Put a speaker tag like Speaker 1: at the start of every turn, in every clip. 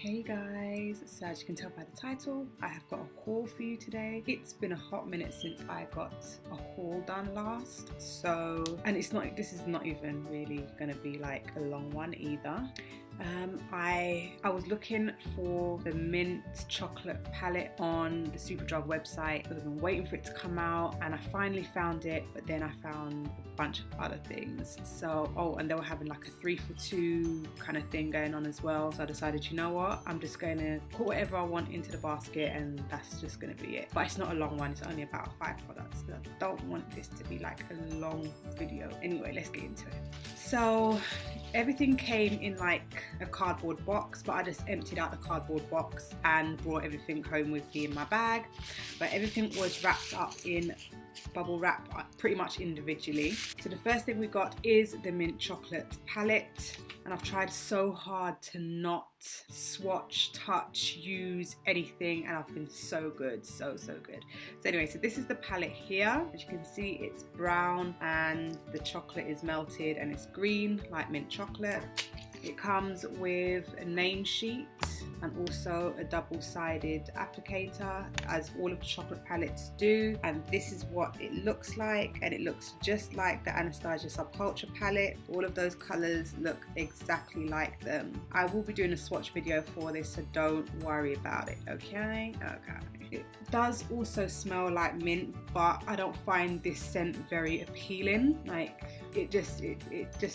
Speaker 1: Hey guys, so as you can tell by the title, I have got a haul for you today. It's been a hot minute since I got a haul done last, and this is not even really gonna be like a long one either. I was looking for the mint chocolate palette on the Superdrug website. I've been waiting for it to come out and I finally found it, but then I found a bunch of other things. And they were having like a 3 for 2 kind of thing going on as well. So I decided, you know what, I'm just going to put whatever I want into the basket and that's just going to be it. But it's not a long one, it's only about 5 products. So I don't want this to be like a long video. Anyway, let's get into it. So everything came in like a cardboard box, but I just emptied out the cardboard box and brought everything home with me in my bag. But everything was wrapped up in bubble wrap pretty much individually. So the first thing we got is the mint chocolate palette, and I've tried so hard to not swatch, touch, use anything, and I've been so good, so good. So anyway, so this is the palette here. As you can see, it's brown and the chocolate is melted and it's green like mint chocolate. It comes with a name sheet and also a double-sided applicator, as all of the chocolate palettes do. And this is what it looks like, and it looks just like the Anastasia Subculture palette. All of those colors look exactly like them. I will be doing a swatch video for this, so don't worry about it, okay? It does also smell like mint, but I don't find this scent very appealing. Like it just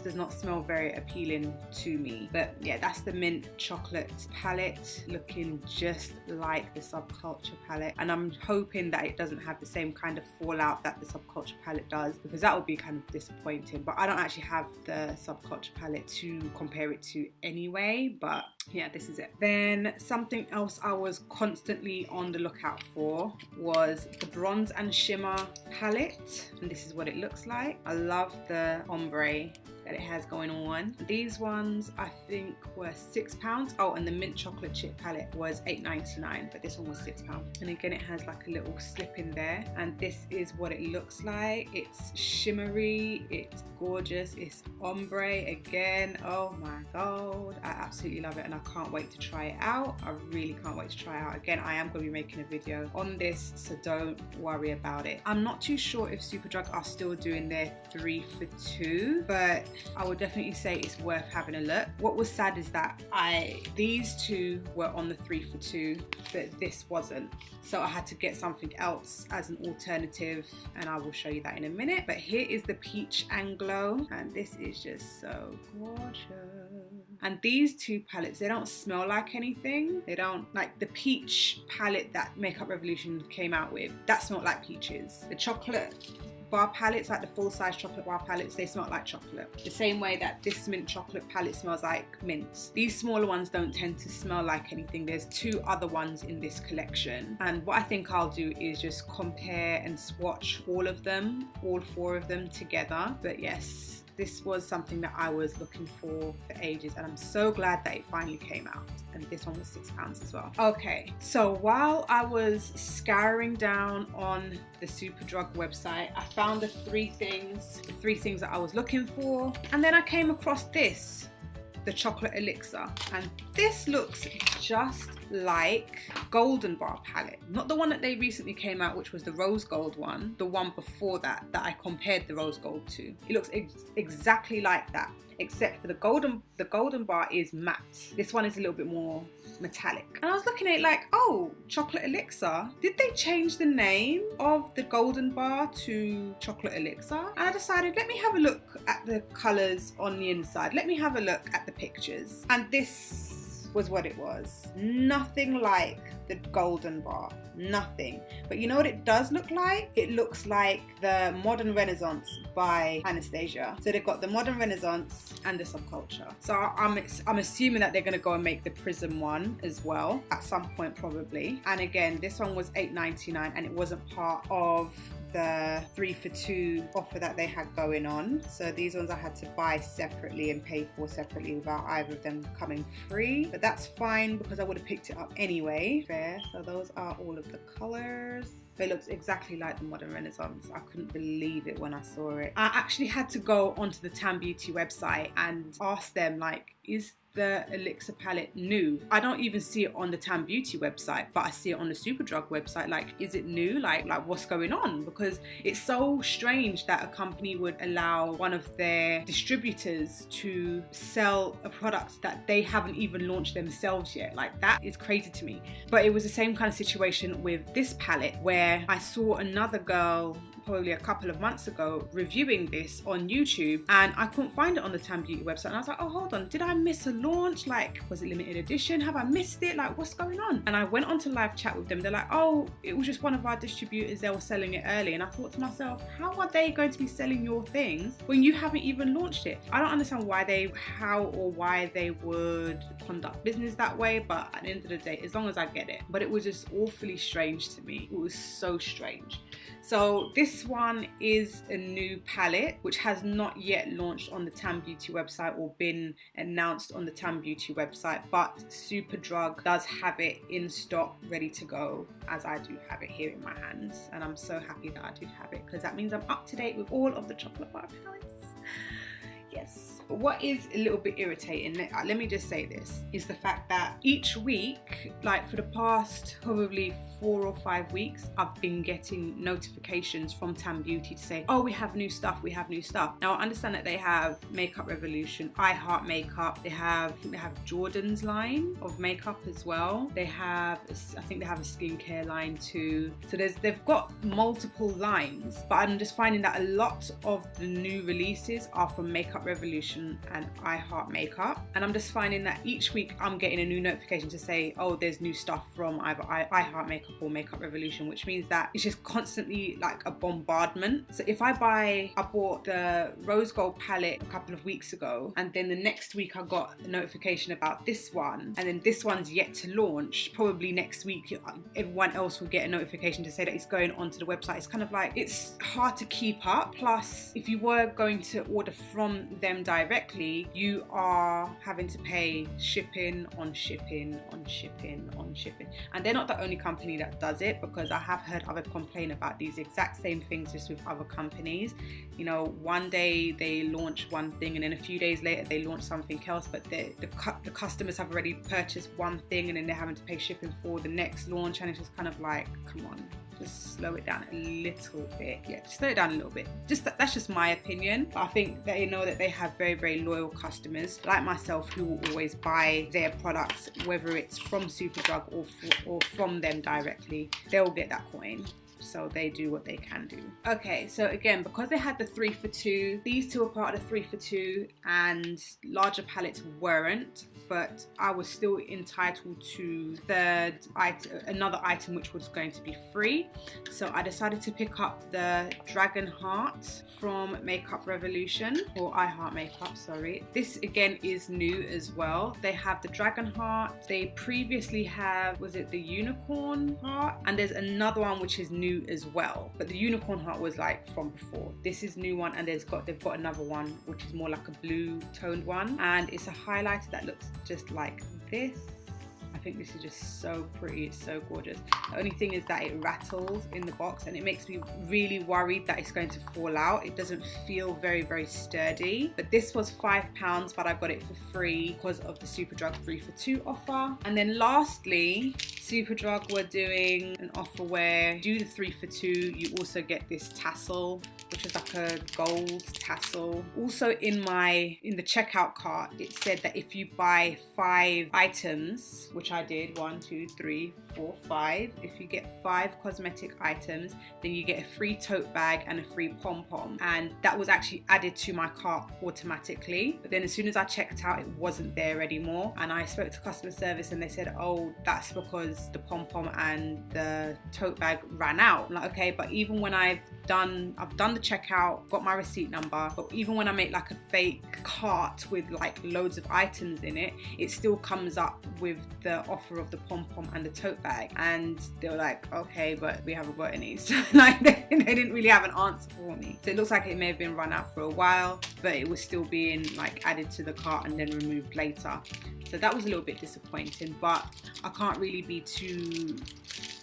Speaker 1: does not smell very appealing to me. But yeah, that's the mint chocolate palette, looking just like the Subculture palette, and I'm hoping that it doesn't have the same kind of fallout that the Subculture palette does, because that would be kind of disappointing. But I don't actually have the Subculture palette to compare it to anyway, but yeah, this is it. Then something else I was constantly on the lookout for was the Bronze and Shimmer palette, and this is what it looks like. I love the ombre that it has going on. These ones I think were £6. Oh, and the mint chocolate chip palette was $8.99, but this one was £6. And again, it has like a little slip in there, and this is what it looks like. It's shimmery, it's gorgeous, it's ombre again. Oh my god, I absolutely love it, and I can't wait to try it out. I really can't wait to try it out. Again, I am going to be making a video on this, so don't worry about it. I'm not too sure if Superdrug are still doing their 3 for 2, but I would definitely say it's worth having a look. What was sad is that these two were on the 3 for 2, but this wasn't. So I had to get something else as an alternative, and I will show you that in a minute. But here is the Peach and Glow, and this is just so gorgeous. And these two palettes, they don't smell like anything. They don't, like the peach palette that Makeup Revolution came out with, that smelled like peaches. The chocolate bar palettes, like the full-size chocolate bar palettes, they smell like chocolate. The same way that this mint chocolate palette smells like mint. These smaller ones don't tend to smell like anything. There's 2 other ones in this collection, and what I think I'll do is just compare and swatch all of them, all 4 of them together. But yes, this was something that I was looking for ages, and I'm so glad that it finally came out. And this one was £6 as well. Okay, so while I was scouring down on the Superdrug website, I found the three things that I was looking for, and then I came across this, the chocolate elixir, and this looks just like Golden Bar palette, not the one that they recently came out, which was the rose gold one, the one before that I compared the rose gold to. It looks exactly like that, except for the golden bar is matte. This one is a little bit more metallic. And I was looking at it like, oh, chocolate elixir, did they change the name of the golden bar to chocolate elixir? And I decided, let me have a look at the colors on the inside, let me have a look at the pictures, and this was what it was. Nothing like the golden bar, nothing. But you know what it does look like? It looks like the Modern Renaissance by Anastasia. So they've got the Modern Renaissance and the Subculture. So I'm assuming that they're gonna go and make the Prism one as well at some point probably. And again, this one was $8.99, and it wasn't part of the 3 for 2 offer that they had going on. So these ones I had to buy separately and pay for separately without either of them coming free. But that's fine because I would have picked it up anyway. Fair. So those are all of the colors. It looks exactly like the Modern Renaissance. I couldn't believe it when I saw it. I actually had to go onto the Tam Beauty website and ask them, like, is the Elixir palette new? I don't even see it on the Tam Beauty website, but I see it on the Superdrug website. Like, is it new? Like what's going on? Because it's so strange that a company would allow one of their distributors to sell a product that they haven't even launched themselves yet. Like, that is crazy to me. But it was the same kind of situation with this palette, where I saw another girl probably a couple of months ago reviewing this on YouTube, and I couldn't find it on the Tam Beauty website, and I was like, oh, hold on, did I miss a launch? Like, was it limited edition? Have I missed it? Like, what's going on? And I went on to live chat with them. They're like, oh, it was just one of our distributors, they were selling it early. And I thought to myself, how are they going to be selling your things when you haven't even launched it? I don't understand why they would conduct business that way, but at the end of the day, as long as I get it. But it was just awfully strange to me. It was so strange. So this one is a new palette which has not yet launched on the Tam Beauty website or been announced on the Tam Beauty website, but Superdrug does have it in stock, ready to go, as I do have it here in my hands. And I'm so happy that I do have it, because that means I'm up to date with all of the chocolate bar palettes. Yes. What is a little bit irritating, let me just say this, is the fact that each week, like for the past probably 4 or 5 weeks, I've been getting notifications from Tam Beauty to say, oh, we have new stuff, we have new stuff. Now, I understand that they have Makeup Revolution, I Heart Makeup, I think they have Jordan's line of makeup as well. I think they have a skincare line too. So they've got multiple lines, but I'm just finding that a lot of the new releases are from Makeup Revolution and I Heart Makeup, and I'm just finding that each week I'm getting a new notification to say, oh, there's new stuff from either I Heart Makeup or Makeup Revolution, which means that it's just constantly like a bombardment. So if I bought the Rose Gold palette a couple of weeks ago, and then the next week I got a notification about this one, and then this one's yet to launch, probably next week everyone else will get a notification to say that it's going onto the website. It's kind of like, it's hard to keep up. Plus, if you were going to order from them directly, you are having to pay shipping on shipping on shipping on shipping. And they're not the only company that does it, because I have heard other complain about these exact same things just with other companies. You know, one day they launch one thing and then a few days later they launch something else, but the customers have already purchased one thing and then they're having to pay shipping for the next launch, and it's just kind of like, come on, just slow it down a little bit. Yeah, just slow it down a little bit. That's just my opinion. But I think they know that they have very, very loyal customers like myself who will always buy their products, whether it's from Superdrug or from them directly. They'll get that coin. So they do what they can do. Okay, so again, because they had the 3 for 2, these two are part of the 3 for 2 and larger palettes weren't, but I was still entitled to another item which was going to be free. So I decided to pick up the Dragon Heart from Makeup Revolution, or I Heart Makeup, sorry. This again is new as well. They have the Dragon Heart. They previously have, was it the Unicorn Heart? And there's another one which is new as well, but the Unicorn Heart was like from before. This is new one, and they've got another one which is more like a blue toned one, and it's a highlighter that looks just like this. I think this is just so pretty, it's so gorgeous. The only thing is that it rattles in the box and it makes me really worried that it's going to fall out. It doesn't feel very, very sturdy. But this was £5, but I got it for free because of the Superdrug 3 for 2 offer. And then lastly, Superdrug were doing an offer where do the 3 for 2, you also get this tassel, which is like a gold tassel. Also in the checkout cart, it said that if you buy 5 items, which I did, 1, 2, 3, 4, 5. If you get 5 cosmetic items, then you get a free tote bag and a free pom-pom. And that was actually added to my cart automatically. But then as soon as I checked out, it wasn't there anymore. And I spoke to customer service and they said, oh, that's because the pom-pom and the tote bag ran out. I'm like, okay, but even when I've done the checkout, got my receipt number, but even when I make like a fake cart with like loads of items in it, it still comes up with the offer of the pom-pom and the tote bag. And they were like, okay, but we haven't got any. So like they didn't really have an answer for me. So it looks like it may have been run out for a while, but it was still being like added to the cart and then removed later. So that was a little bit disappointing, but I can't really be too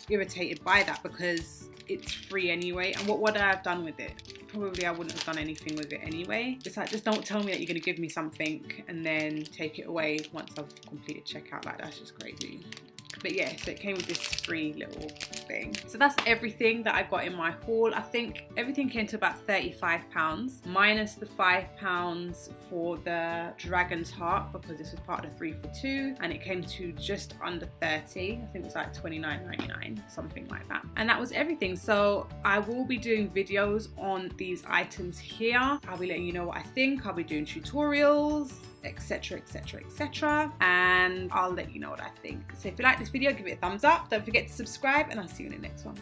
Speaker 1: irritated by that because it's free anyway. And what would I have done with it? Probably I wouldn't have done anything with it anyway. It's like, just don't tell me that you're going to give me something and then take it away once I've completed checkout. Like, that's just crazy. But yeah, so it came with this free little thing. So that's everything that I got in my haul. I think everything came to about £35 minus the £5 for the dragon's heart, because this was part of the 3 for 2, and it came to just under 30. I think it was like $29.99, something like that. And that was everything. So I will be doing videos on these items here. I'll be letting you know what I think. I'll be doing tutorials, etc, etc, etc, and I'll let you know what I think. So if you like this video, give it a thumbs up, don't forget to subscribe, and I'll see you in the next one.